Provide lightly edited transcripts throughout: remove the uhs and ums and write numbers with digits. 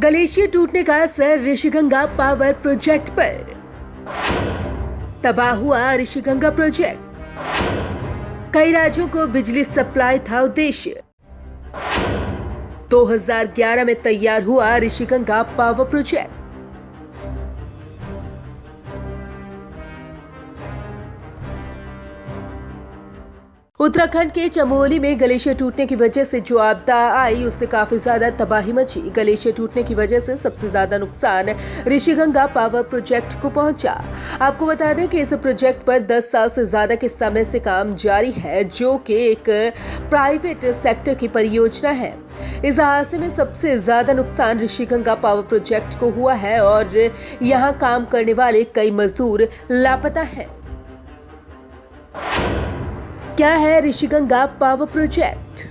Glacier टूटने का असर ऋषिगंगा पावर प्रोजेक्ट पर। तबाह हुआ ऋषिगंगा प्रोजेक्ट। कई राज्यों को बिजली सप्लाई था उद्देश्य। 2011 में तैयार हुआ ऋषिगंगा पावर प्रोजेक्ट। उत्तराखंड के चमोली में ग्लेशियर टूटने की वजह से जो आपदा आई उससे काफी ज्यादा तबाही मची। ग्लेशियर टूटने की वजह से सबसे ज्यादा नुकसान ऋषिगंगा पावर प्रोजेक्ट को पहुंचा। आपको बता दें कि इस प्रोजेक्ट पर 10 साल से ज्यादा के समय से काम जारी है, जो कि एक प्राइवेट सेक्टर की परियोजना है। इस हादसे में सबसे ज्यादा नुकसान ऋषिगंगा पावर प्रोजेक्ट को हुआ है और यहाँ काम करने वाले कई मजदूर लापता हैं। क्या है ऋषिगंगा पावर प्रोजेक्ट?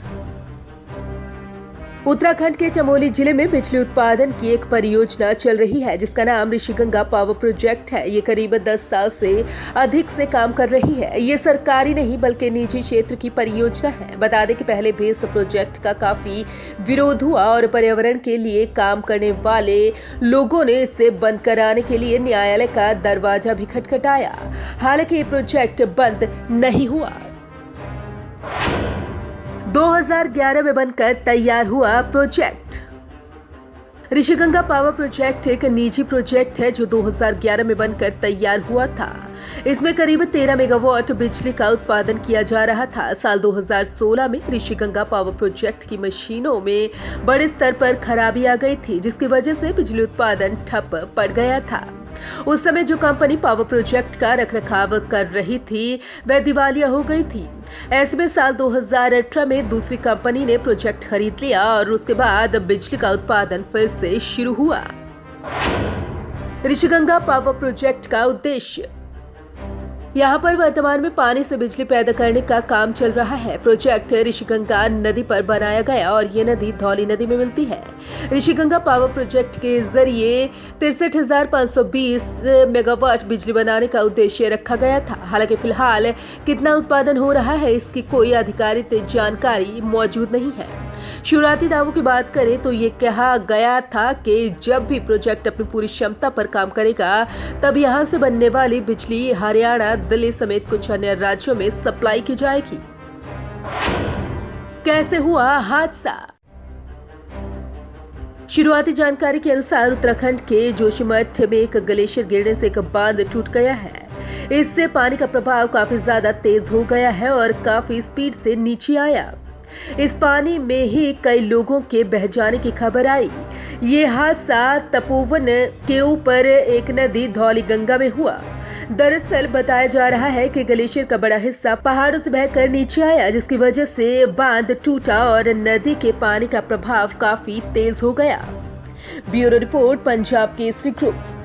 उत्तराखंड के चमोली जिले में बिजली उत्पादन की एक परियोजना चल रही है जिसका नाम ऋषिगंगा पावर प्रोजेक्ट है। ये करीब 10 साल से अधिक से काम कर रही है। ये सरकारी नहीं बल्कि निजी क्षेत्र की परियोजना है। बता दें कि पहले भी इस प्रोजेक्ट का काफी विरोध हुआ और पर्यावरण के लिए काम करने वाले लोगों ने इसे बंद कराने के लिए न्यायालय का दरवाजा भी खटखटाया। हालांकि ये प्रोजेक्ट बंद नहीं हुआ। 2011 में बनकर तैयार हुआ प्रोजेक्ट। ऋषिगंगा पावर प्रोजेक्ट एक निजी प्रोजेक्ट है जो 2011 में बनकर तैयार हुआ था। इसमें करीब 13 मेगावाट बिजली का उत्पादन किया जा रहा था। साल 2016 में ऋषिगंगा पावर प्रोजेक्ट की मशीनों में बड़े स्तर पर खराबी आ गई थी, जिसकी वजह से बिजली उत्पादन ठप पड़ गया था। उस समय जो कंपनी पावर प्रोजेक्ट का रखरखाव कर रही थी वह दिवालिया हो गई थी। ऐसे में साल 2018 में दूसरी कंपनी ने प्रोजेक्ट खरीद लिया और उसके बाद बिजली का उत्पादन फिर से शुरू हुआ। ऋषिगंगा पावर प्रोजेक्ट का उद्देश्य। यहाँ पर वर्तमान में पानी से बिजली पैदा करने का काम चल रहा है। प्रोजेक्ट ऋषिगंगा नदी पर बनाया गया और ये नदी धौली नदी में मिलती है। ऋषिगंगा पावर प्रोजेक्ट के जरिए 63,520 मेगावाट बिजली बनाने का उद्देश्य रखा गया था। हालांकि फिलहाल कितना उत्पादन हो रहा है इसकी कोई आधिकारिक जानकारी मौजूद नहीं है। शुरुआती दावों की बात करें तो ये कहा गया था कि जब भी प्रोजेक्ट अपनी पूरी क्षमता पर काम करेगा तब यहाँ से बनने वाली बिजली हरियाणा, दिल्ली समेत कुछ अन्य राज्यों में सप्लाई की जाएगी। कैसे हुआ हादसा? शुरुआती जानकारी के अनुसार उत्तराखंड के जोशीमठ में एक ग्लेशियर गिरने से एक बांध टूट गया है। इससे पानी का प्रभाव काफी ज्यादा तेज हो गया है और काफी स्पीड से नीचे आया। इस पानी में ही कई लोगों के बह जाने की खबर आई। ये हादसा तपोवन के ऊपर एक नदी धौली गंगा में हुआ। दरअसल बताया जा रहा है कि ग्लेशियर का बड़ा हिस्सा पहाड़ों से बहकर नीचे आया, जिसकी वजह से बांध टूटा और नदी के पानी का प्रभाव काफी तेज हो गया। Bureau report, Punjab Kesari group.